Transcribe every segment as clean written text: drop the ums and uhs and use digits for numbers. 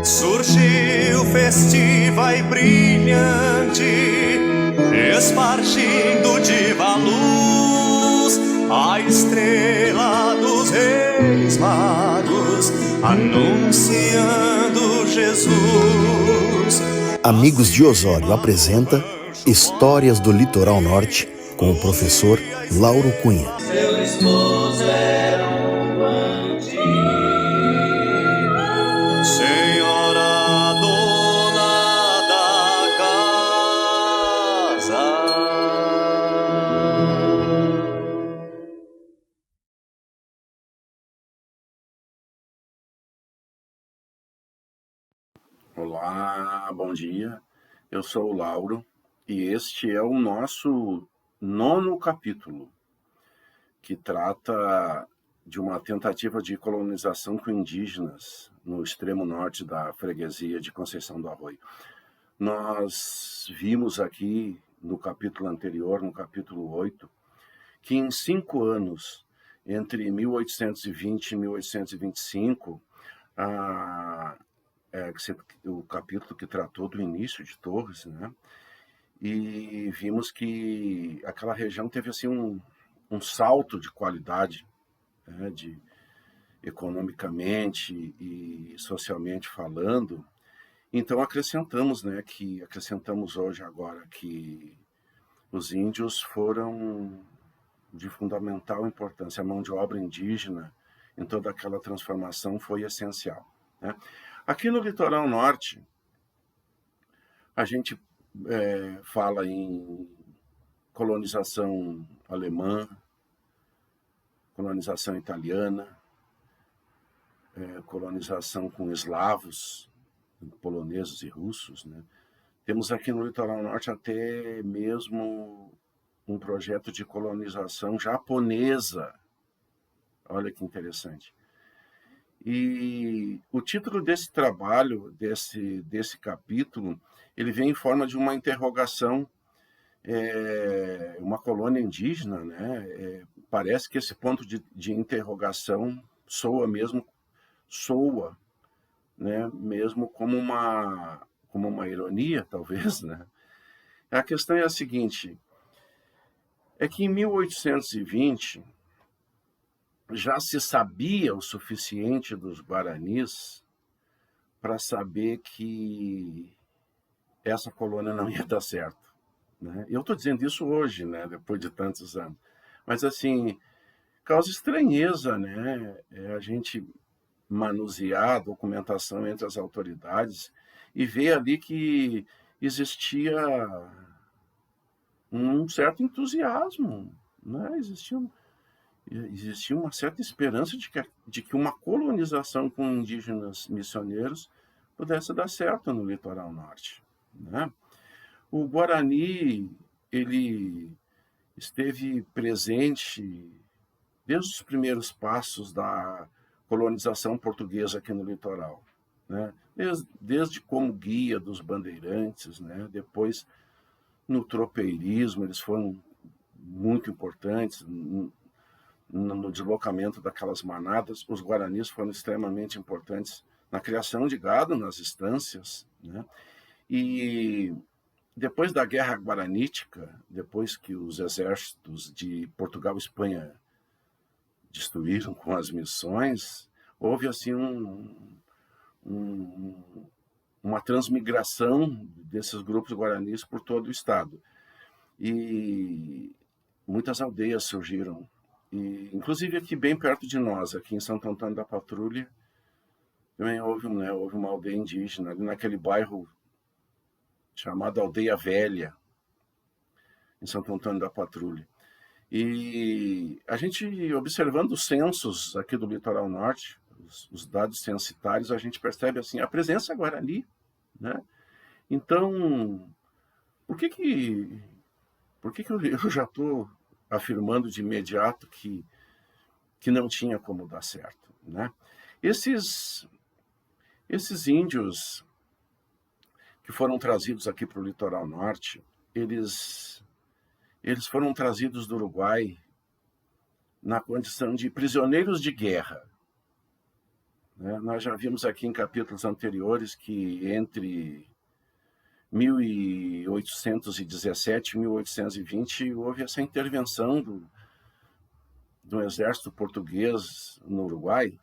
Surgiu festiva e brilhante, espargindo diva luz, a estrela dos reis magos, anunciando Jesus. Amigos de Osório apresenta Histórias do Litoral Norte com o professor Lauro Cunha. Seu esposo era um bandido, senhora dona da casa. Olá, bom dia. Eu sou o Lauro e este é o nosso 9º capítulo, que trata de uma tentativa de colonização com indígenas no extremo norte da freguesia de Conceição do Arroio. Nós vimos aqui no capítulo anterior, no capítulo 8, que em 5 anos, entre 1820 e 1825, o capítulo que tratou do início de Torres, né? E vimos que aquela região teve assim um salto de qualidade, né, economicamente e socialmente falando. Então acrescentamos hoje agora que os índios foram de fundamental importância. A mão de obra indígena em toda aquela transformação foi essencial, né? Aqui no litoral norte, a gente fala em colonização alemã, colonização italiana, colonização com eslavos, poloneses e russos, né? Temos aqui no litoral norte até mesmo um projeto de colonização japonesa. Olha que interessante. E o título desse trabalho, desse capítulo, ele vem em forma de uma interrogação, uma colônia indígena, né? Parece que esse ponto de interrogação soa, né? Mesmo como uma ironia, talvez, né? A questão é a seguinte, é que em 1820 já se sabia o suficiente dos guaranis para saber que essa colônia não ia dar certo, né? Eu estou dizendo isso hoje, né, depois de tantos anos. Mas, assim, causa estranheza, né, a gente manusear a documentação entre as autoridades e ver ali que existia um certo entusiasmo, né? Existia uma certa esperança de que uma colonização com indígenas missioneiros pudesse dar certo no litoral norte, né? O Guarani, ele esteve presente desde os primeiros passos da colonização portuguesa aqui no litoral, né? Desde como guia dos bandeirantes, né? Depois no tropeirismo, eles foram muito importantes. No deslocamento daquelas manadas, os guaranis foram extremamente importantes na criação de gado nas estâncias, né? E depois da Guerra Guaranítica, depois que os exércitos de Portugal e Espanha destruíram com as missões, houve assim uma transmigração desses grupos guaranis por todo o estado. E muitas aldeias surgiram. E, inclusive aqui bem perto de nós, aqui em Santo Antônio da Patrulha, também houve uma aldeia indígena, ali naquele bairro chamado Aldeia Velha, em Santo Antônio da Patrulha. E a gente, observando os censos aqui do litoral norte, os dados censitários, a gente percebe assim, a presença guarani, né? Então, por que eu já estou afirmando de imediato que não tinha como dar certo, né? Esses índios que foram trazidos aqui para o litoral norte, eles foram trazidos do Uruguai na condição de prisioneiros de guerra. né? Nós já vimos aqui em capítulos anteriores que entre 1817 e 1820 houve essa intervenção do exército português no Uruguai,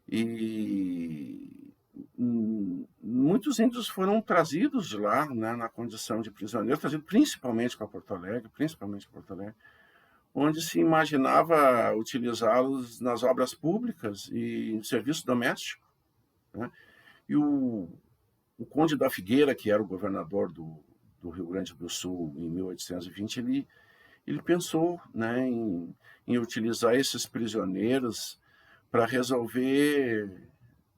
e muitos índios foram trazidos de lá, né, na condição de prisioneiros, trazidos principalmente para Porto Alegre, onde se imaginava utilizá-los nas obras públicas e em serviço doméstico, né? E o Conde da Figueira, que era o governador do Rio Grande do Sul em 1820, ele pensou, né, em utilizar esses prisioneiros para resolver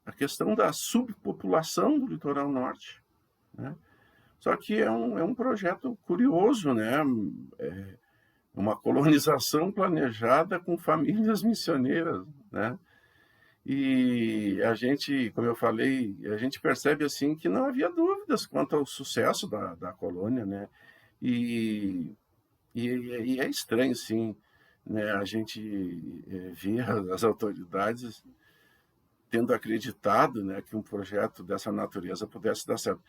a questão da subpopulação do litoral norte, né? Só que é um projeto curioso, né? É uma colonização planejada com famílias missioneiras, né? E a gente, como eu falei, a gente percebe assim que não havia dúvidas quanto ao sucesso da colônia, né? E, e é estranho, sim, né? A gente vê as autoridades tendo acreditado, né, que um projeto dessa natureza pudesse dar certo.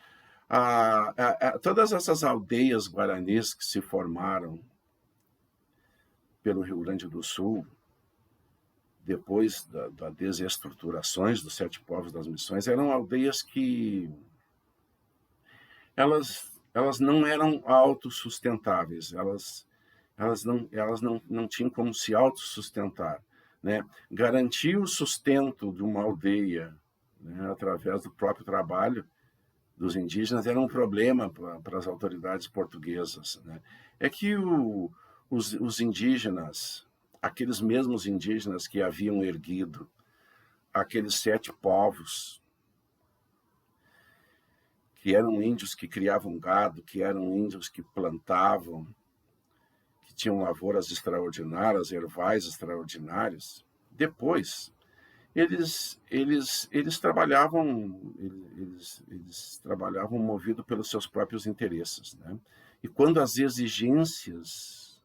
Todas essas aldeias guaranis que se formaram pelo Rio Grande do Sul, depois da desestruturações dos 7 povos das missões, eram aldeias que elas não eram autossustentáveis, elas não tinham como se autossustentar, né? Garantir o sustento de uma aldeia, né, através do próprio trabalho dos indígenas era um problema para as autoridades portuguesas, né? É que os indígenas, aqueles mesmos indígenas que haviam erguido aqueles 7 povos, que eram índios que criavam gado, que eram índios que plantavam, que tinham lavouras extraordinárias, ervais extraordinários, depois eles trabalhavam movidos pelos seus próprios interesses, né? E quando as exigências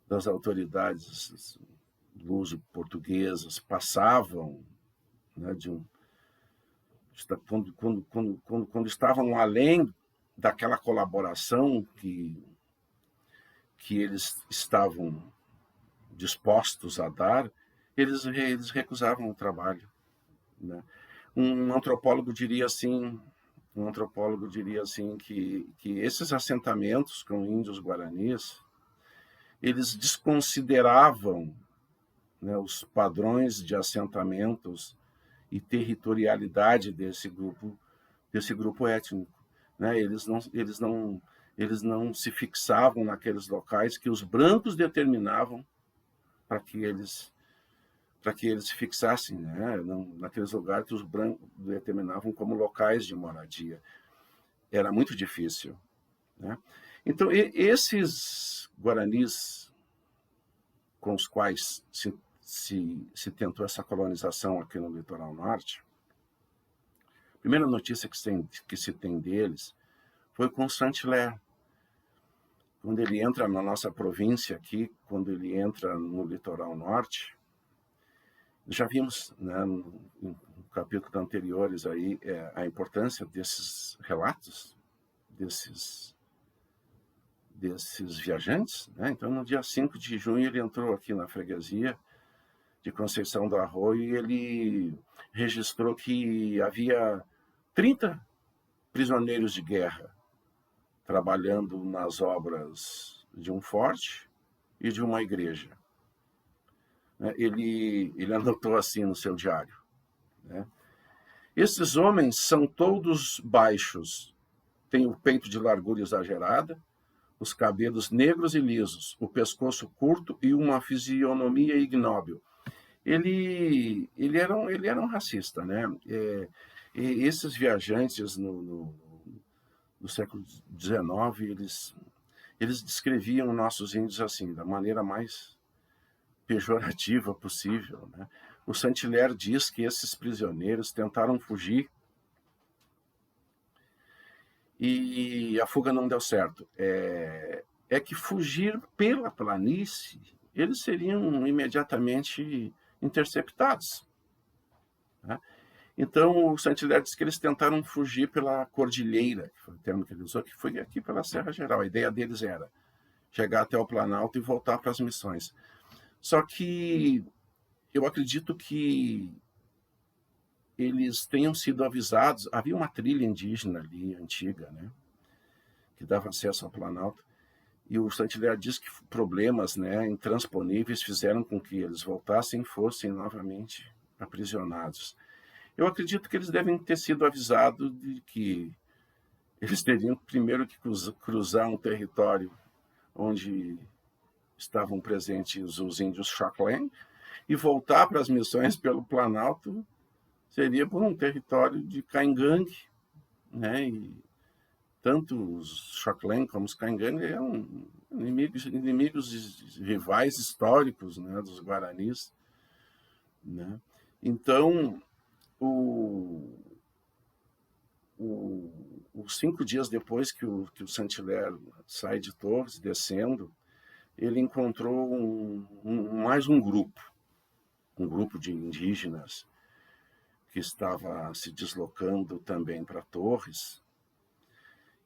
das autoridades luso-portuguesas passavam, né, quando estavam além daquela colaboração que eles estavam dispostos a dar, eles recusavam o trabalho, né? Um antropólogo diria assim que esses assentamentos com índios guaranis, eles desconsideravam, né, os padrões de assentamentos e territorialidade desse grupo étnico, né? Eles não se fixavam naqueles locais que os brancos determinavam para que eles se fixassem, né? Naqueles lugares que os brancos determinavam como locais de moradia. Era muito difícil, né? Então, esses guaranis com os quais se tentou essa colonização aqui no litoral norte, a primeira notícia que se tem deles foi com Saint-Hilaire. Quando ele entra na nossa província aqui, quando ele entra no litoral norte, já vimos, né, em capítulos anteriores aí, a importância desses relatos, desses viajantes, né? Então, no dia 5 de junho, ele entrou aqui na freguesia de Conceição do Arroio e ele registrou que havia 30 prisioneiros de guerra trabalhando nas obras de um forte e de uma igreja. Ele anotou assim no seu diário, né? Esses homens são todos baixos, têm o peito de largura exagerada, os cabelos negros e lisos, o pescoço curto e uma fisionomia ignóbil. Ele era um racista, né? E esses viajantes no século XIX, eles descreviam nossos índios assim, da maneira mais pejorativa possível, né? O Saint-Hilaire diz que esses prisioneiros tentaram fugir e a fuga não deu certo. É que fugir pela planície, eles seriam imediatamente interceptados, né? Então, o Saint-Hilaire diz que eles tentaram fugir pela cordilheira, que foi o termo que ele usou, que foi aqui pela Serra Geral. A ideia deles era chegar até o Planalto e voltar para as missões. Só que eu acredito que eles tenham sido avisados. Havia uma trilha indígena ali, antiga, né, que dava acesso ao Planalto. E o Saint-Hilaire diz que problemas, né, intransponíveis fizeram com que eles voltassem e fossem novamente aprisionados. Eu acredito que eles devem ter sido avisados de que eles teriam primeiro que cruzar um território onde estavam presentes os índios Choclen e voltar para as missões pelo Planalto seria por um território de Caingangue, né? E tanto os Choclen como os Caingangue eram inimigos rivais históricos, né, dos Guaranis, né? Então, os 5 dias depois que o Saint-Hilaire sai de Torres, descendo, ele encontrou mais um grupo de indígenas que estava se deslocando também para Torres.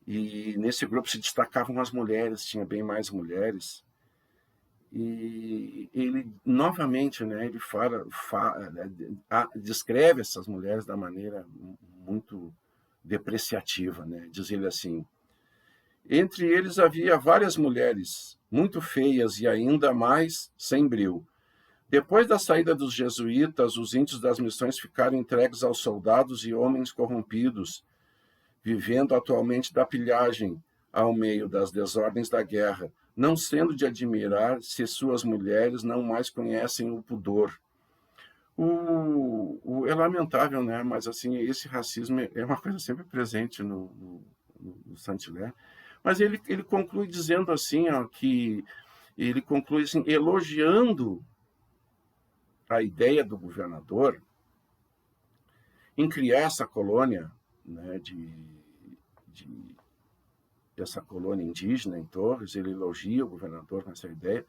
E nesse grupo se destacavam as mulheres, tinha bem mais mulheres. E ele, novamente, né, ele descreve essas mulheres da maneira muito depreciativa, né? Diz ele assim: entre eles havia várias mulheres, muito feias e ainda mais sem brio. Depois da saída dos jesuítas, os índios das missões ficaram entregues aos soldados e homens corrompidos, vivendo atualmente da pilhagem ao meio das desordens da guerra, não sendo de admirar se suas mulheres não mais conhecem o pudor. É lamentável, né? Mas assim, esse racismo é uma coisa sempre presente no Saint-Hilaire. Mas ele conclui dizendo assim, ó, que ele conclui assim, elogiando a ideia do governador em criar essa colônia, né, essa colônia indígena em Torres. Ele elogia o governador nessa ideia,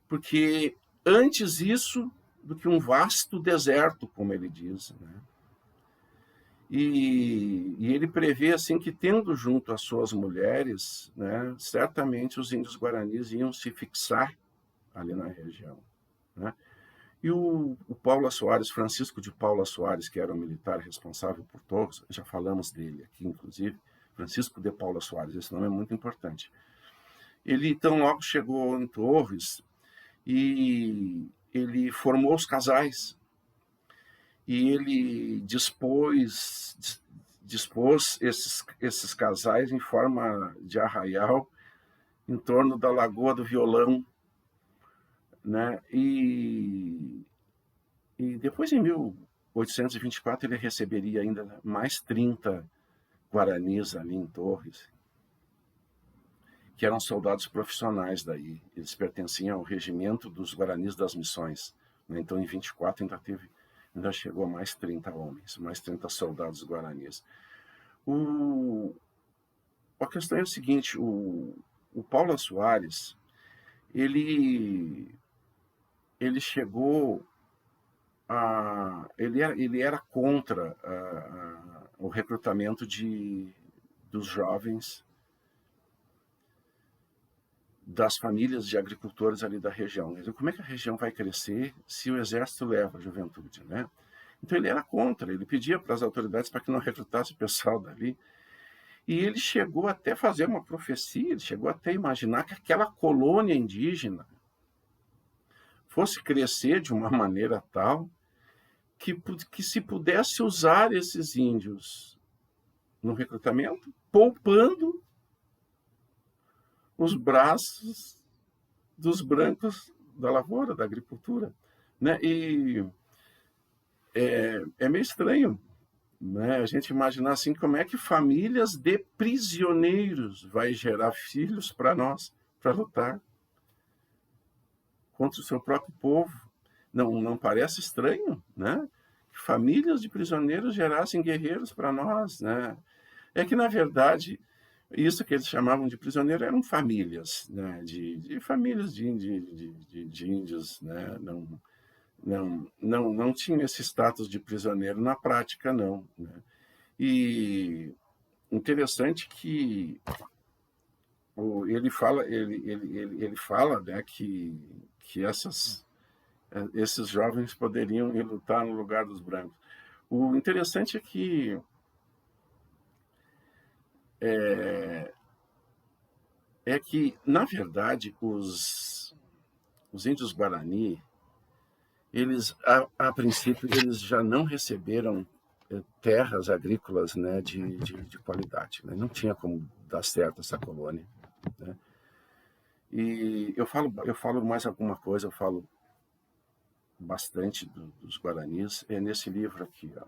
porque antes isso do que um vasto deserto, como ele diz, né? E ele prevê assim que, tendo junto as suas mulheres, né, certamente os índios guaranis iam se fixar ali na região, né? E o Paula Soares, Francisco de Paula Soares, que era o militar responsável por Torres, já falamos dele aqui, inclusive, Francisco de Paula Soares, esse nome é muito importante. Ele, então, logo chegou em Torres e ele formou os casais. E ele dispôs esses casais em forma de arraial em torno da Lagoa do Violão, né? E depois, em 1824, ele receberia ainda mais 30 guaranis ali em Torres, que eram soldados profissionais daí. Eles pertenciam ao regimento dos Guaranis das Missões, né? Então, em 24, ainda chegou a mais 30 homens, mais 30 soldados guaranis. A questão é o seguinte: o Paula Soares, ele chegou a... Ele era contra o recrutamento dos jovens das famílias de agricultores ali da região. Como é que a região vai crescer se o exército leva a juventude, né? Então ele era contra, ele pedia para as autoridades para que não recrutasse o pessoal dali. E ele chegou até a fazer uma profecia, ele chegou até a imaginar que aquela colônia indígena fosse crescer de uma maneira tal que se pudesse usar esses índios no recrutamento, poupando os braços dos brancos da lavoura, da agricultura, né? E é meio estranho, né, a gente imaginar assim, como é que famílias de prisioneiros vai gerar filhos para nós, para lutar contra o seu próprio povo. Não parece estranho, né? Que famílias de prisioneiros gerassem guerreiros para nós, né? É que, na verdade, isso que eles chamavam de prisioneiro eram famílias, né? De famílias de índios, né? não tinha esse status de prisioneiro na prática, não, né? E interessante que ele fala, né, que esses jovens poderiam ir lutar no lugar dos brancos. O interessante é que na verdade, os índios Guarani, eles, a princípio, eles já não receberam terras agrícolas, né, de qualidade, né? Não tinha como dar certo essa colônia, né? E eu falo mais alguma coisa, eu falo bastante dos Guaranis, nesse livro aqui, ó.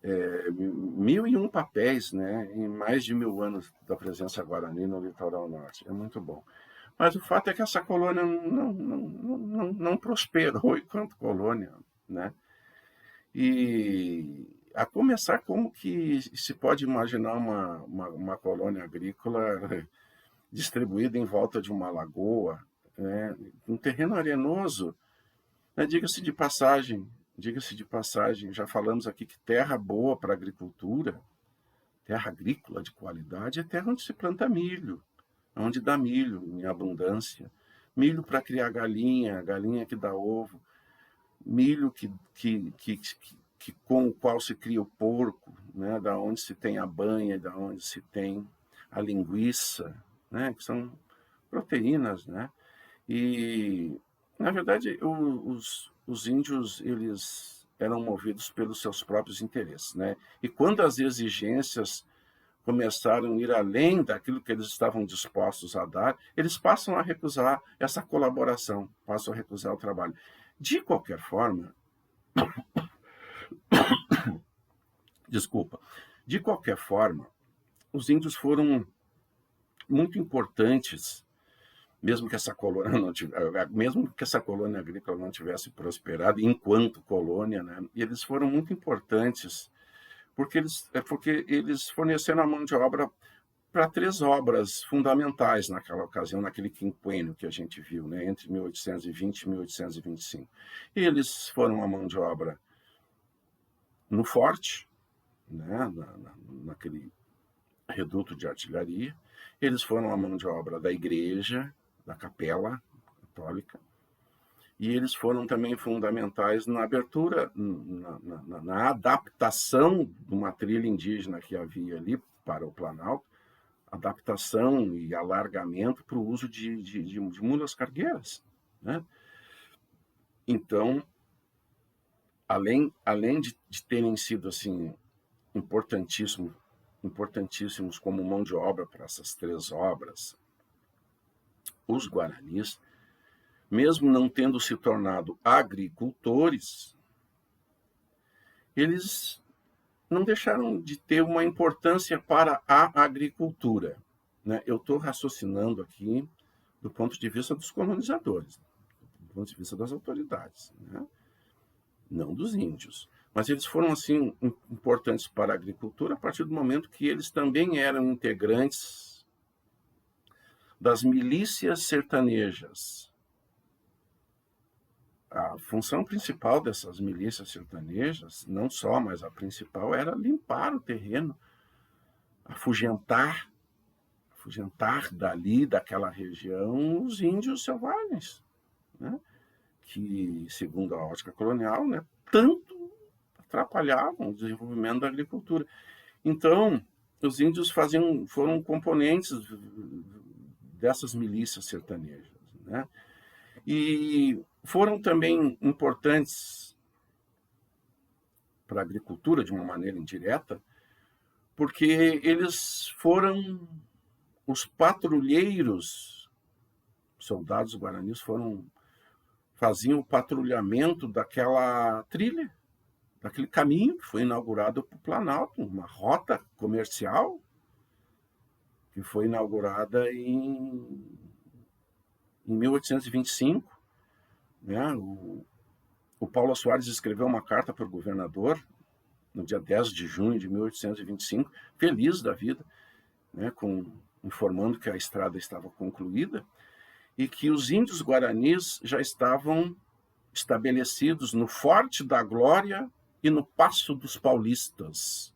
1001 papéis, né, em mais de 1000 anos da presença Guarani no litoral norte. É muito bom. Mas o fato é que essa colônia não prosperou enquanto colônia, né? E a começar, como que se pode imaginar uma colônia agrícola distribuída em volta de uma lagoa, né, um terreno arenoso, né? Diga-se de passagem, já falamos aqui que terra boa para agricultura, terra agrícola de qualidade, é terra onde se planta milho, onde dá milho em abundância, milho para criar galinha que dá ovo, milho com o qual se cria o porco, né, da onde se tem a banha, da onde se tem a linguiça, né, que são proteínas, né? E na verdade os índios, eles eram movidos pelos seus próprios interesses, né? E quando as exigências começaram a ir além daquilo que eles estavam dispostos a dar, eles passam a recusar essa colaboração, passam a recusar o trabalho. De qualquer forma, os índios foram muito importantes, mesmo que essa colônia agrícola não tivesse prosperado enquanto colônia, né? E eles foram muito importantes porque eles forneceram a mão de obra para 3 obras fundamentais naquela ocasião, naquele quinquênio que a gente viu, né, entre 1820 e 1825. E eles foram a mão de obra no forte, né, naquele reduto de artilharia. Eles foram a mão de obra da igreja, da capela católica, e eles foram também fundamentais na abertura, na adaptação de uma trilha indígena que havia ali para o Planalto, adaptação e alargamento para o uso de mulas cargueiras, né? Então, além de terem sido assim importantíssimos como mão de obra para essas 3 obras, os guaranis, mesmo não tendo se tornado agricultores, eles não deixaram de ter uma importância para a agricultura, né? Eu estou raciocinando aqui do ponto de vista dos colonizadores, do ponto de vista das autoridades, né? Não dos índios. Mas eles foram, assim, importantes para a agricultura a partir do momento que eles também eram integrantes das milícias sertanejas. A função principal dessas milícias sertanejas, não só, mas a principal, era limpar o terreno, afugentar dali, daquela região, os índios selvagens, né? Que, segundo a ótica colonial, né, tanto atrapalhavam o desenvolvimento da agricultura. Então, os índios foram componentes dessas milícias sertanejas, né? E foram também importantes para a agricultura de uma maneira indireta, porque eles foram os patrulheiros, soldados guaranis faziam o patrulhamento daquela trilha, daquele caminho que foi inaugurado para o Planalto, uma rota comercial que foi inaugurada em 1825, né? O Paulo Soares escreveu uma carta para o governador no dia 10 de junho de 1825, feliz da vida, né, informando que a estrada estava concluída. e que os índios guaranis já estavam estabelecidos no Forte da Glória e no Passo dos Paulistas.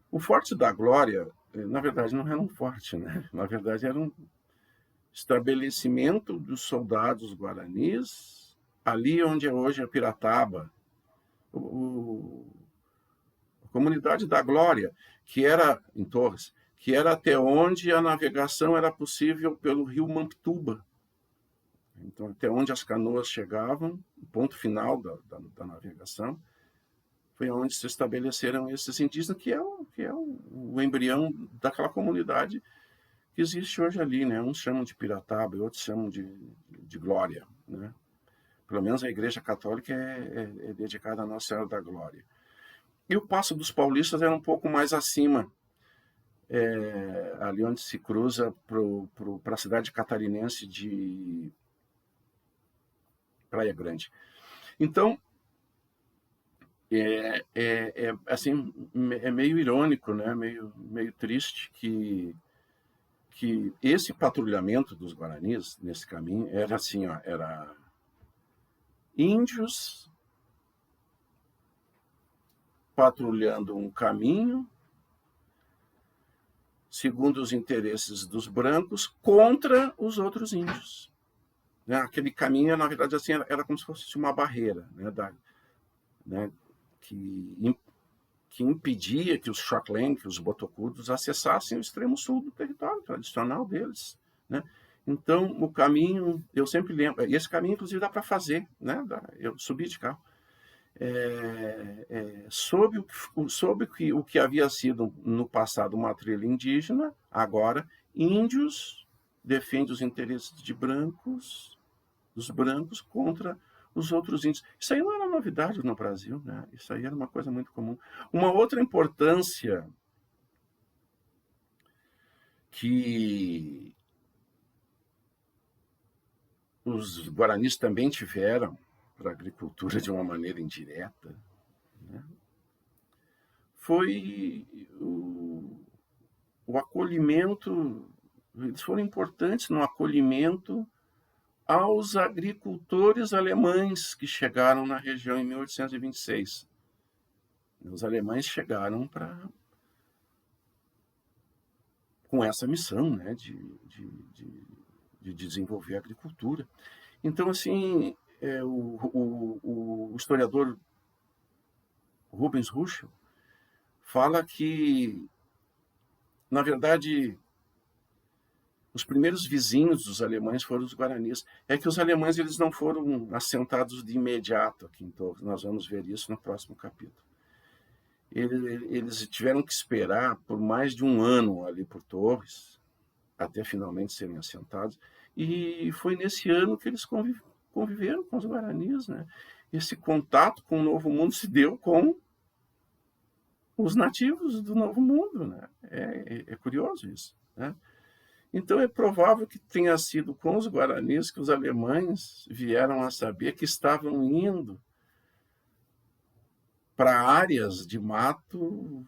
O Forte da Glória, na verdade, não era um forte, né? Na verdade, era um estabelecimento dos soldados guaranis, ali onde é hoje a Pirataba, a Comunidade da Glória, que era em Torres, que era até onde a navegação era possível pelo rio Mamptuba. Então, até onde as canoas chegavam, o ponto final da navegação, foi onde se estabeleceram esses indígenas, que é o embrião daquela comunidade que existe hoje ali, né? Uns chamam de Pirataba e outros chamam de Glória, né? Pelo menos a Igreja Católica é dedicada a Nossa Senhora da Glória. E o Passo dos Paulistas era um pouco mais acima, ali onde se cruza para a cidade catarinense de Praia Grande. Então, assim, é meio irônico, né? meio triste que esse patrulhamento dos guaranis nesse caminho era assim, ó, era índios patrulhando um caminho segundo os interesses dos brancos contra os outros índios. Né? Aquele caminho, na verdade, assim, era como se fosse uma barreira, né, que impedia que os Xoklen, que os Botocudos, acessassem o extremo sul do território tradicional deles. Né? Então, o caminho, eu sempre lembro, esse caminho, inclusive, dá para fazer, né? Eu subi de carro. Sob o que havia sido no passado uma trilha indígena, agora índios defendem os interesses dos brancos contra os outros índios. Isso aí não era novidade no Brasil, né? Isso aí era uma coisa muito comum. Uma outra importância que os guaranis também tiveram para a agricultura de uma maneira indireta, né? Foi o acolhimento, eles foram importantes no acolhimento aos agricultores alemães que chegaram na região em 1826. Os alemães chegaram com essa missão, né, de desenvolver a agricultura. Então, assim, o historiador Rubens Ruschel fala que, na verdade, os primeiros vizinhos dos alemães foram os guaranis. É que os alemães eles não foram assentados de imediato aqui em Torres. Nós vamos ver isso no próximo capítulo. Eles tiveram que esperar por mais de um ano ali por Torres, até finalmente serem assentados. E foi nesse ano que eles conviveram com os guaranis, né? Esse contato com o Novo Mundo se deu com os nativos do Novo Mundo, né? É curioso isso, né? Então é provável que tenha sido com os guaranis que os alemães vieram a saber que estavam indo para áreas de mato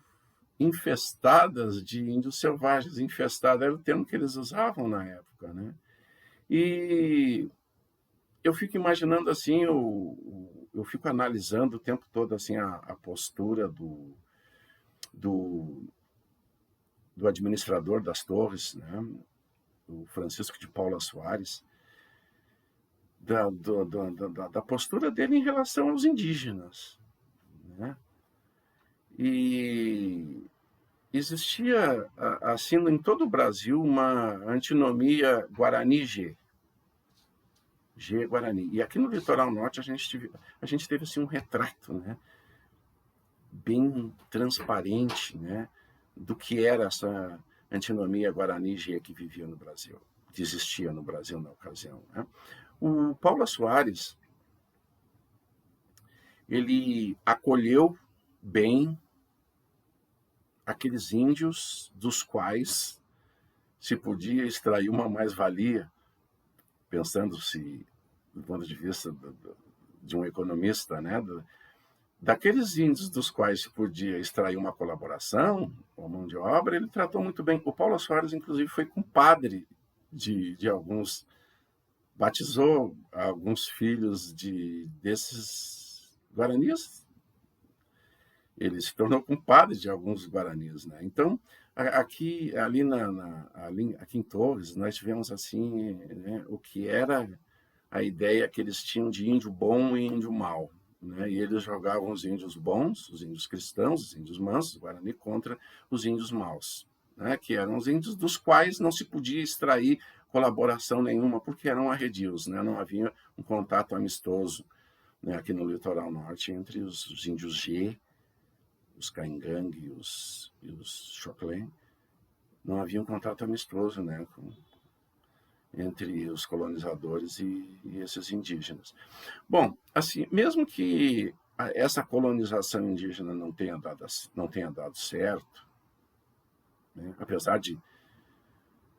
infestadas de índios selvagens. Infestada era o termo que eles usavam na época, né? E eu fico imaginando assim, eu fico analisando o tempo todo assim a postura do administrador das Torres, né? O Francisco de Paula Soares, da postura dele em relação aos indígenas, né? E existia, assim, em todo o Brasil, uma antinomia Guarani-G. G-Guarani. E aqui no Litoral Norte a gente teve assim, um retrato, né, bem transparente, né, do que era essa antinomia Guarani-G que vivia no Brasil, que existia no Brasil na ocasião, né? O Paula Soares, ele acolheu bem aqueles índios dos quais se podia extrair uma mais-valia, pensando-se do ponto de vista de um economista, né, daqueles índios dos quais se podia extrair uma colaboração, uma mão de obra, ele tratou muito bem. O Paulo Soares, inclusive, foi compadre de alguns batizou alguns filhos desses guaranis. Ele se tornou compadre de alguns guaranis, né? Então, aqui em Torres, nós tivemos assim, né, o que era a ideia que eles tinham de índio bom e índio mau, né? E eles jogavam os índios bons, os índios cristãos, os índios mansos, Guarani, contra os índios maus, né? Que eram os índios dos quais não se podia extrair colaboração nenhuma, porque eram arredios, né? Não havia um contato amistoso, né, aqui no litoral norte entre os índios G, os Caingangue e os Choclen. Não havia um contato amistoso, né, entre os colonizadores e esses indígenas. Bom, assim, mesmo que essa colonização indígena não tenha dado certo, né, apesar de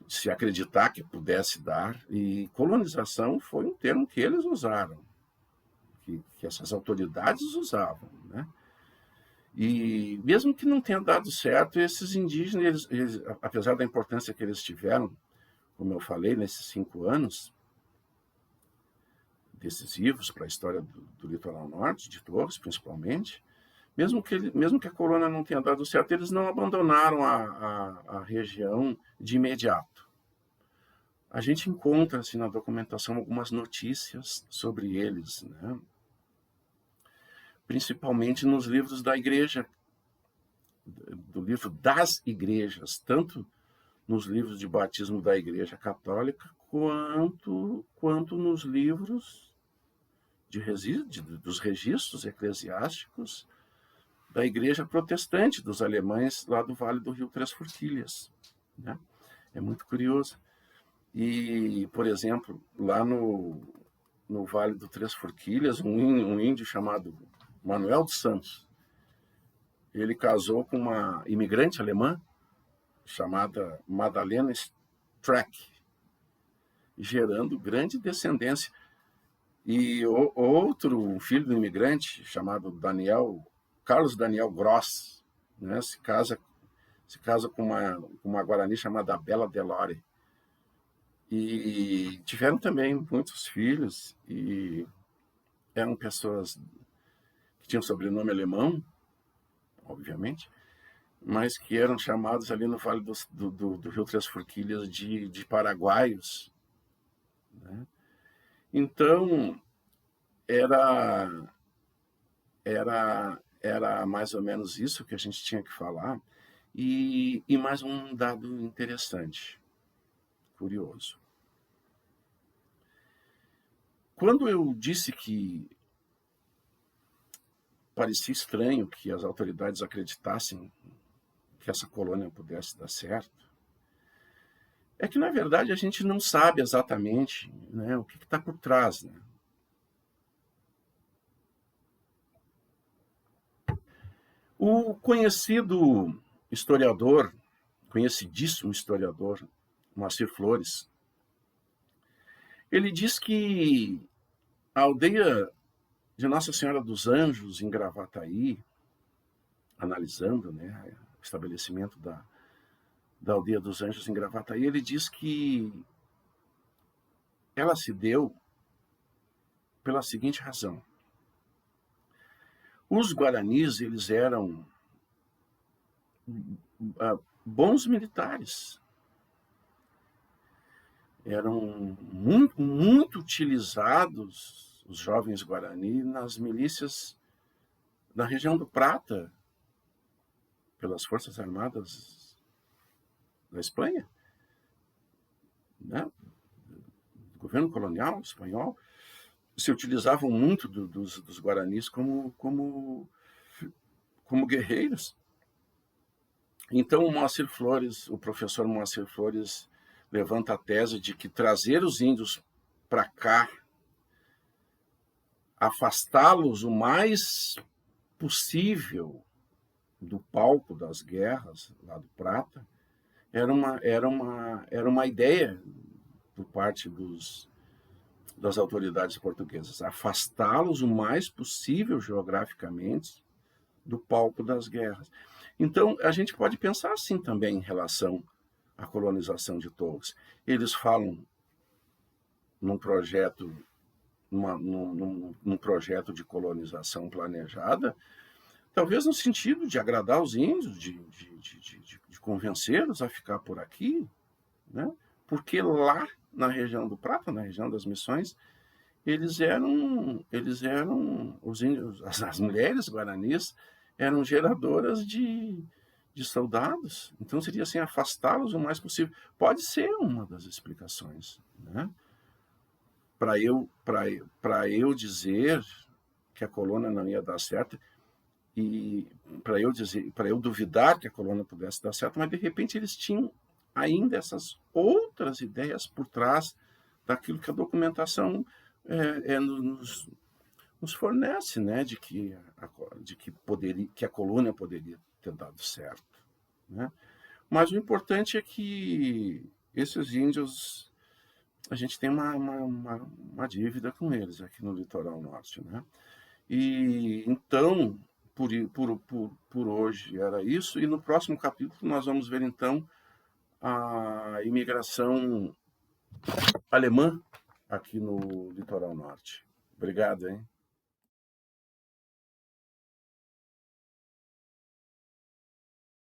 se acreditar que pudesse dar, e colonização foi um termo que eles usaram, que essas autoridades usavam, né? E mesmo que não tenha dado certo, esses indígenas, apesar da importância que eles tiveram, como eu falei, nesses 5 anos decisivos para a história do litoral norte, de Torres principalmente, mesmo que a colônia não tenha dado certo, eles não abandonaram a região de imediato. A gente encontra assim, na documentação algumas notícias sobre eles, né? Principalmente nos livros da igreja, do livro das igrejas, tanto nos livros de batismo da Igreja Católica, quanto nos livros dos registros eclesiásticos da Igreja Protestante dos alemães lá do Vale do Rio Três Forquilhas, né? É muito curioso. E, por exemplo, lá no Vale do Três Forquilhas, um índio chamado Manuel dos Santos, ele casou com uma imigrante alemã chamada Madalena Strack, gerando grande descendência. E outro filho do imigrante, chamado Carlos Daniel Gross, né, se casa com uma guarani chamada Bela Delore. E tiveram também muitos filhos, e eram pessoas que tinham sobrenome alemão, obviamente, mas que eram chamados ali no Vale do Rio Três Forquilhas de paraguaios, né? Então, era mais ou menos isso que a gente tinha que falar. E mais um dado interessante, curioso. Quando eu disse que parecia estranho que as autoridades acreditassem que essa colônia pudesse dar certo, é que, na verdade, a gente não sabe exatamente, né, o que está por trás, né? O conhecidíssimo historiador, Moacir Flores, ele diz que a aldeia de Nossa Senhora dos Anjos, em Gravataí, analisando, né, o estabelecimento da aldeia dos Anjos em Gravataí, ele diz que ela se deu pela seguinte razão. Os guaranis, eles eram bons militares. Eram muito, muito utilizados, os jovens guarani, nas milícias da região do Prata, pelas Forças Armadas da Espanha, né? Do governo colonial espanhol. Se utilizavam muito dos guaranis como guerreiros. Então, o professor Moacir Flores, levanta a tese de que trazer os índios para cá, afastá-los o mais possível do palco das guerras lá do Prata, era uma ideia por parte das autoridades portuguesas, afastá-los o mais possível geograficamente do palco das guerras. Então, a gente pode pensar assim também em relação à colonização de Torres. Eles falam num projeto, num projeto de colonização planejada, talvez no sentido de agradar os índios, de convencê-los a ficar por aqui, né? Porque lá na região do Prata, na região das Missões, eles eram os índios, as mulheres guaranis eram geradoras de soldados. Então seria assim, afastá-los o mais possível. Pode ser uma das explicações, né? Para eu dizer que a colônia não ia dar certo, e para eu duvidar que a colônia pudesse dar certo, mas de repente eles tinham ainda essas outras ideias por trás daquilo que a documentação nos fornece, né, de que a colônia poderia ter dado certo, né? Mas o importante é que esses índios, a gente tem uma dívida com eles aqui no litoral norte, né? E então, por hoje era isso, e no próximo capítulo nós vamos ver então a imigração alemã aqui no litoral norte. Obrigado, hein?